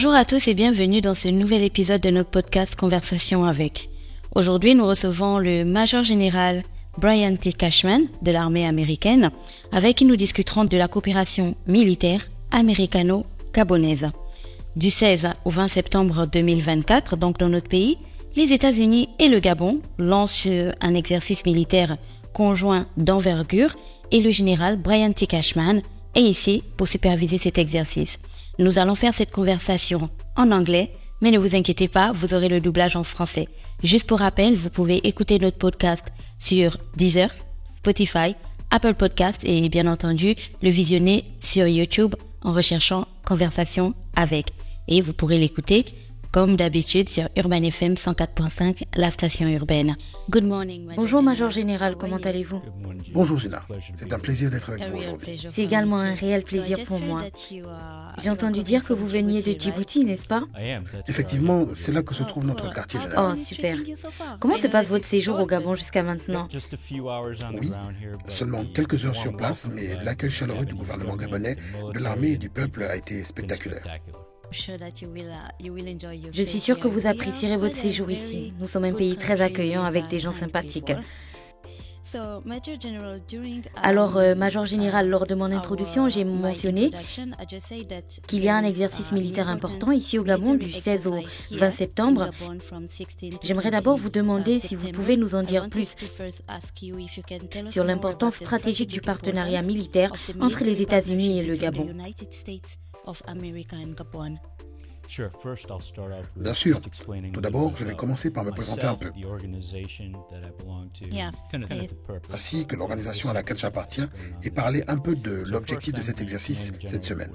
Bonjour à tous et bienvenue dans ce nouvel épisode de notre podcast Conversation avec. Aujourd'hui, nous recevons le Major Général Brian T. Cashman de l'armée américaine, avec qui nous discuterons de la coopération militaire américano-gabonaise. Du 16 au 20 septembre 2024, donc dans notre pays, les États-Unis et le Gabon lancent un exercice militaire conjoint d'envergure et le général Brian T. Cashman est ici pour superviser cet exercice. Nous allons faire cette conversation en anglais, mais ne vous inquiétez pas, vous aurez le doublage en français. Juste pour rappel, vous pouvez écouter notre podcast sur Deezer, Spotify, Apple Podcasts et bien entendu le visionner sur YouTube en recherchant Conversation avec. Et vous pourrez l'écouter comme d'habitude sur Urban FM 104.5, la station urbaine. Good morning. Bonjour Major Général, comment allez-vous? Bonjour Gina, c'est un plaisir d'être avec vous aujourd'hui. C'est également un réel plaisir pour moi. J'ai entendu dire que vous veniez de Djibouti, n'est-ce pas? Effectivement, c'est là que se trouve notre quartier général. Oh, super. Comment se passe votre séjour au Gabon jusqu'à maintenant? Oui, seulement quelques heures sur place, mais l'accueil chaleureux du gouvernement gabonais, de l'armée et du peuple a été spectaculaire. Je suis sûre que vous apprécierez votre séjour ici. Nous sommes un pays très accueillant avec des gens sympathiques. Alors, Major Général, lors de mon introduction, j'ai mentionné qu'il y a un exercice militaire important ici au Gabon du 16 au 20 septembre. J'aimerais d'abord vous demander si vous pouvez nous en dire plus sur l'importance stratégique du partenariat militaire entre les États-Unis et le Gabon. Bien sûr. Tout d'abord, je vais commencer par me présenter un peu. Ainsi que l'organisation à laquelle j'appartiens et parler un peu de l'objectif de cet exercice cette semaine.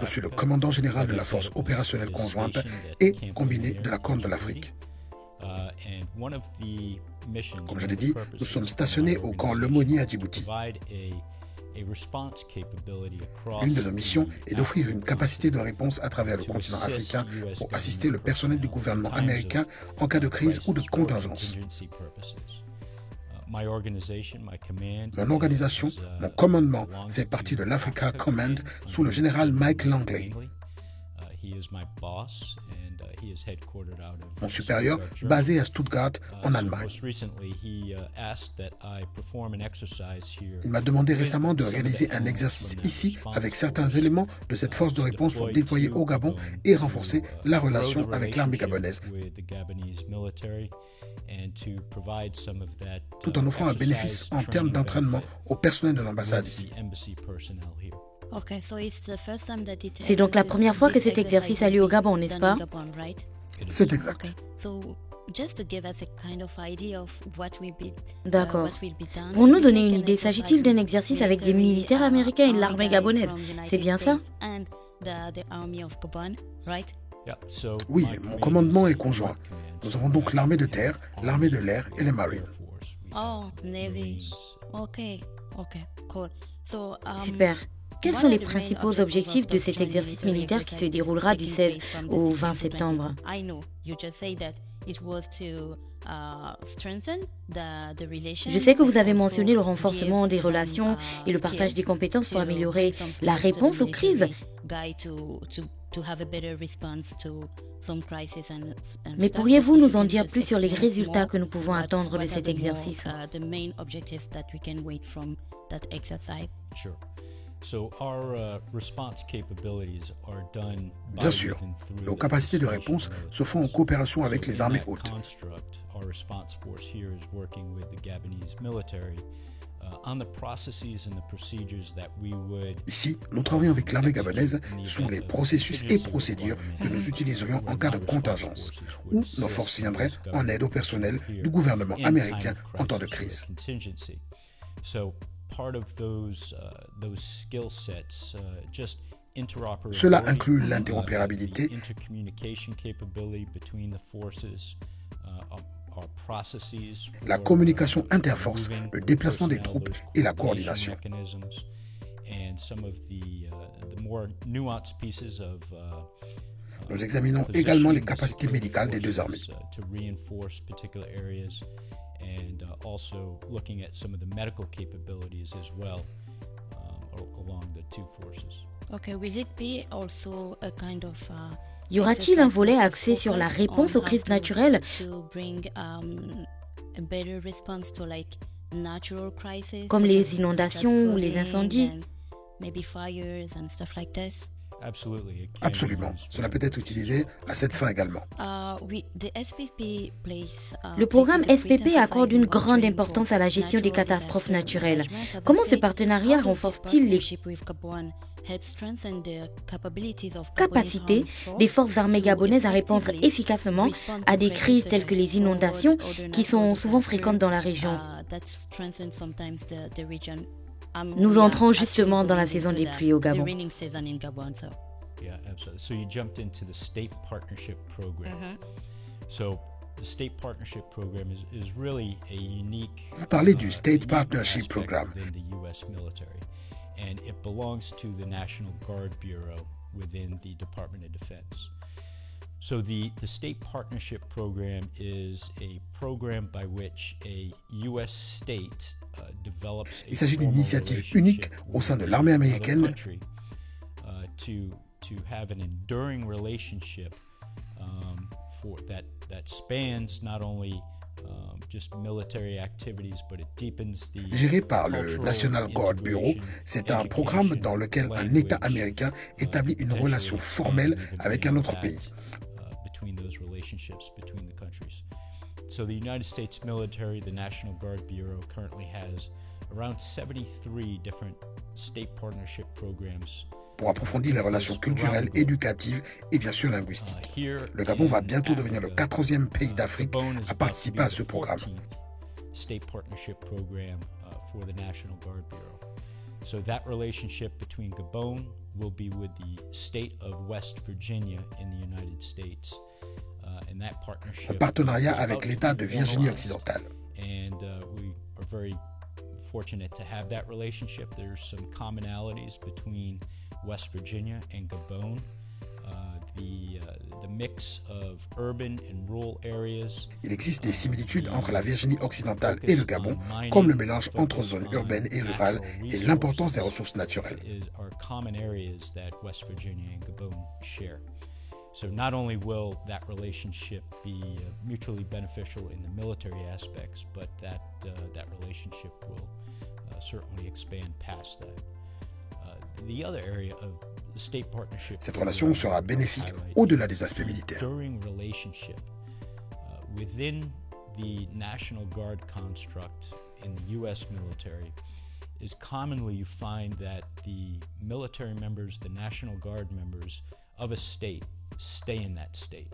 Je suis le commandant général de la force opérationnelle conjointe et combinée de la Corne de l'Afrique. Comme je l'ai dit, nous sommes stationnés au camp Lemonnier à Djibouti. L'une de nos missions est d'offrir une capacité de réponse à travers le continent africain pour assister le personnel du gouvernement américain en cas de crise ou de contingence. Mon organisation, mon commandement, fait partie de l'Africa Command sous le général Mike Langley. Mon supérieur, basé à Stuttgart, en Allemagne. Il m'a demandé récemment de réaliser un exercice ici avec certains éléments de cette force de réponse pour déployer au Gabon et renforcer la relation avec l'armée gabonaise, tout en offrant un bénéfice en termes d'entraînement au personnel de l'ambassade ici. C'est donc la première fois que cet exercice a lieu au Gabon, n'est-ce pas? C'est exact. D'accord. Pour nous donner une idée, s'agit-il d'un exercice avec des militaires américains et de l'armée gabonaise? C'est bien ça? Oui, mon commandement est conjoint. Nous avons donc l'armée de terre, l'armée de l'air et les marines. Super. Quels sont les principaux objectifs de cet exercice militaire qui se déroulera du 16 au 20 septembre? Je sais que vous avez mentionné le renforcement des relations et le partage des compétences pour améliorer la réponse aux crises. Mais pourriez-vous nous en dire plus sur les résultats que nous pouvons attendre de cet exercice? Bien sûr, nos capacités de réponse se font en coopération avec les armées hautes. Ici, nous travaillons avec l'armée gabonaise sur les processus et procédures que nous utiliserions en cas de contingence, où nos forces viendraient en aide au personnel du gouvernement américain en temps de crise. Cela inclut l'interopérabilité, la communication interforce, le déplacement des troupes et la coordination. Nous examinons également les capacités médicales des deux armées. along the two forces. Okay, will it be also a kind of Y aura-t-il un volet axé sur la réponse aux crises naturelles comme les inondations ou les incendies? Absolument. Cela peut être utilisé à cette fin également. Le programme SPP accorde une grande importance à la gestion des catastrophes naturelles. Comment ce partenariat renforce-t-il les capacités des forces armées gabonaises à répondre efficacement à des crises telles que les inondations qui sont souvent fréquentes dans la région? Nous entrons justement dans la saison des pluies au Gabon. Yeah, absolutely. So you jumped into the state partnership program. So the state partnership program is really a unique. Vous parlez du State Partnership Program. Within the U.S. military, and it belongs to the National Guard Bureau within the Department of Defense. So the State Partnership Program is a program by which a U.S. state develops. Il s'agit d'une initiative unique au sein de l'armée américaine to have an enduring relationship for that spans not only just military activities, but it deepens the géré par le National Guard Bureau. C'est un programme dans lequel un État américain établit une relation formelle avec un autre pays. Between those relationships between the countries. So the United States military, the National Guard Bureau, currently has around 73 different state partnership programs pour approfondir les relations culturelles, éducatives et bien sûr linguistiques. Le Gabon va bientôt devenir le 4e pays d'Afrique à participer à ce programme. State partnership program for the National Guard Bureau. So that relationship between Gabon will be with the state of West Virginia in the United States. And that partnership un partenariat avec l'État de Virginie occidentale. And we are very fortunate to have that relationship. There's some commonalities between West Virginia and Gabon. The mix of urban and rural areas. Il existe des similitudes entre la Virginie occidentale et le Gabon, comme le mélange entre zones urbaines et rurales et l'importance des ressources naturelles. Are common areas that West Virginia and Gabon share. So not only will that relationship be mutually beneficial in the military aspects, but that relationship will certainly expand past that. The other area of the state partnership. Cette relation sera bénéfique au-delà des aspects militaires. During relationship within the National Guard construct in the U.S. military is commonly you find that the military members, the National Guard members of a state stay in that state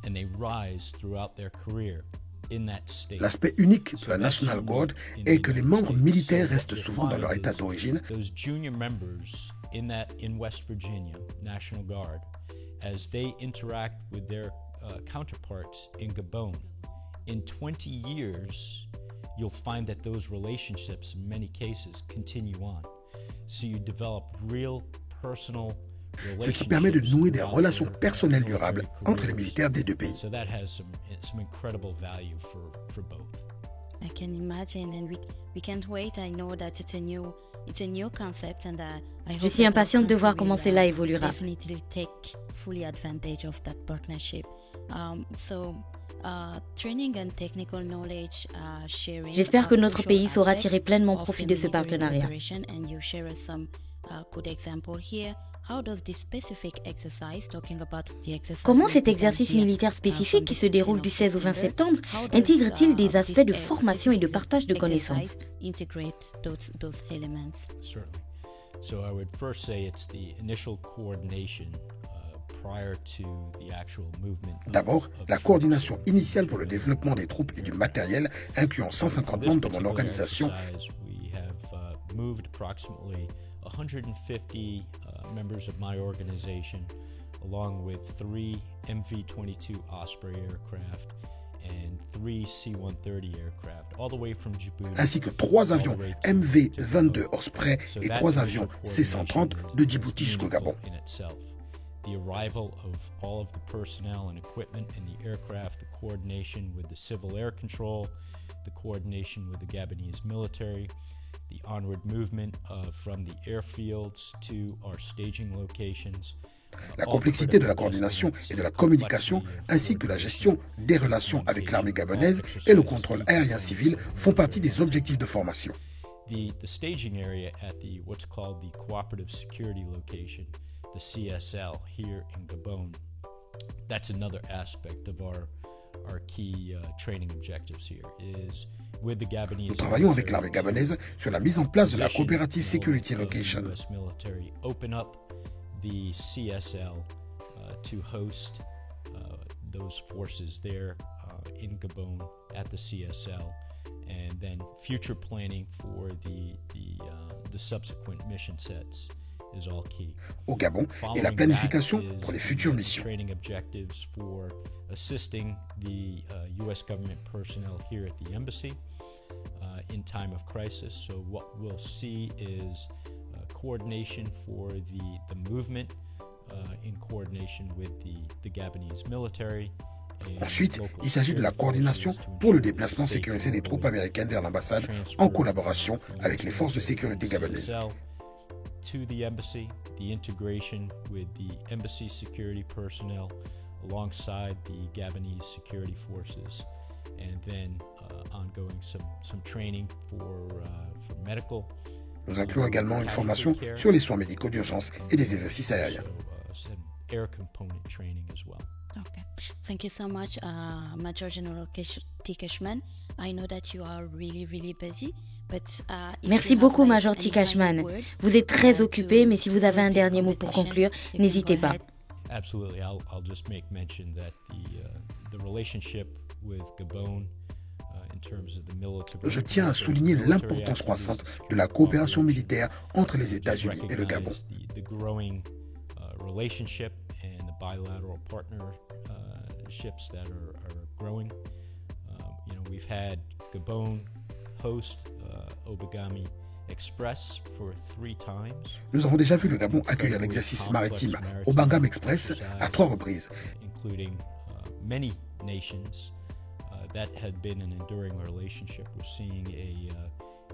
and they rise throughout their career in that state. L'aspect unique de la National Guard est que les membres militaires restent souvent dans leur état d'origine. Those junior members in West Virginia National Guard, as they interact with their counterparts in Gabon, in 20 years you'll find that those relationships in many cases continue on. So you develop real personal. Ce qui permet de nouer des relations personnelles durables entre les militaires des deux pays. So that has some incredible value for both. I can imagine, and we can't wait. I know that it's a new concept, and I hope Je suis impatiente de voir comment cela évoluera. Definitely take fully advantage of that partnership. Training and technical knowledge sharing. J'espère que notre pays saura tirer pleinement profit de ce partenariat. And you share some good example here. Comment cet exercice militaire spécifique qui se déroule du 16 au 20 septembre intègre-t-il des aspects de formation et de partage de connaissances? So I would first say it's the initial coordination prior to the actual movement. D'abord, la coordination initiale pour le développement des troupes et du matériel, incluant 150 membres de mon organisation. We have moved approximately 150 members of my organization, along with 3 MV-22 Osprey aircraft and 3 C-130 aircraft, all the way from Djibouti. Ainsi que 3 avions MV-22 Osprey et 3 avions C-130 de Djibouti jusqu'au Gabon. The arrival of all of the personnel and equipment in the aircraft, the coordination with the civil air control, the coordination with the Gabonese military, the onward movement from the airfields to our staging locations. La complexité de la coordination et de la communication, ainsi que la gestion des relations avec l'armée gabonaise et le contrôle aérien civil font partie des objectifs de formation. The staging area at the what's called the Cooperative Security Location, the CSL here in Gabon, that's another aspect of our key training objectives here is with the Gabonese. Nous travaillons avec l'armée gabonaise sur la mise en place de la Cooperative Security Location. Open up the CSL to host those forces there in Gabon at the CSL, and then future planning for the subsequent mission sets is all key. Au Gabon et la planification pour les futures missions. Training objectives for assisting the U.S. government personnel here at the embassy in time of crisis. So what we'll see is coordination for the movement in coordination with the Gabonese military. Ensuite, il s'agit de la coordination pour le déplacement sécurisé des troupes américaines vers l'ambassade en collaboration avec les forces de sécurité gabonaises. To the embassy, the integration with the embassy security personnel alongside the Gabonese security forces, and then ongoing some training for medical. Nous incluons également une formation sur les soins médicaux d'urgence et des exercices aériens. Some air component training as well. Okay. Thank you so much, Major General T. Cashman. I know that you are really, really busy. Merci beaucoup, Major T. Cashman. Vous êtes très occupé, mais si vous avez un dernier mot pour conclure, n'hésitez pas. Absolutely. I'll just make mention that the relationship with Gabon in terms of the military. Je tiens à souligner l'importance croissante de la coopération militaire entre les États-Unis et le Gabon. The growing relationship and the bilateral partnerships that are growing. We've had Gabon host Obagami Express for 3 times. Nous avons déjà vu le Gabon accueillir l'exercice maritime Obagami Express à 3 reprises. Including many nations. That had been an enduring relationship. We're seeing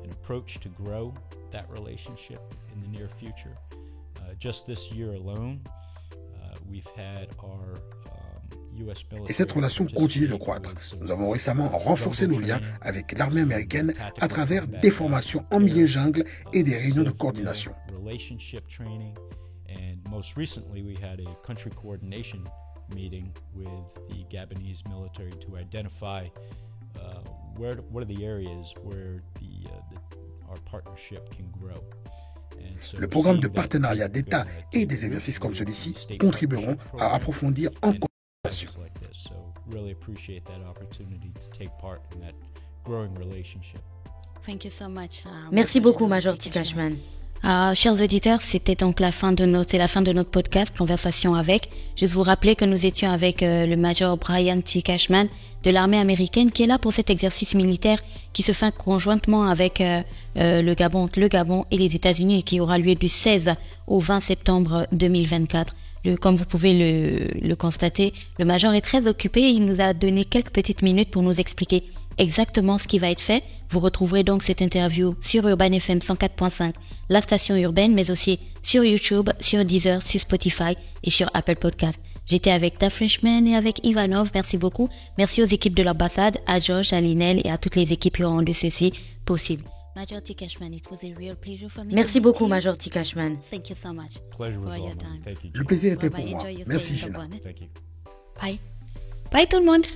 an approach to grow that relationship in the near future. Just this year alone, we've had our Et cette relation continue de croître. Nous avons récemment renforcé nos liens avec l'armée américaine à travers des formations en milieu jungle et des réunions de coordination. Most recently, we had a country coordination meeting with the Gabonese military to identify what are the areas where our partnership can grow. Le programme de partenariat d'État et des exercices comme celui-ci contribueront à approfondir encore. Merci beaucoup, Major T. Cashman. Chers auditeurs, c'était donc la fin de notre podcast Conversation avec. Juste vous rappeler que nous étions avec le Major Brian T. Cashman de l'armée américaine qui est là pour cet exercice militaire qui se fait conjointement avec le Gabon et les États-Unis et qui aura lieu du 16 au 20 septembre 2024. Comme vous pouvez le constater, le Major est très occupé et il nous a donné quelques petites minutes pour nous expliquer exactement ce qui va être fait. Vous retrouverez donc cette interview sur Urban FM 104.5, la station urbaine, mais aussi sur YouTube, sur Deezer, sur Spotify et sur Apple Podcast. J'étais avec Da Freshman et avec Ivanov. Merci beaucoup. Merci aux équipes de l'ambassade, à Josh, à Linel et à toutes les équipes qui ont rendu ceci possible. Major T. Cashman, it was a real pleasure for me. Merci beaucoup, Major T. Cashman. Thank you so much. Pleasure was for all your mine. time. Thank you. Le plaisir était pour Bye-bye. moi. Enjoy your Merci, stay in Gina. Gabon. Thank you. Bye. Bye tout le monde.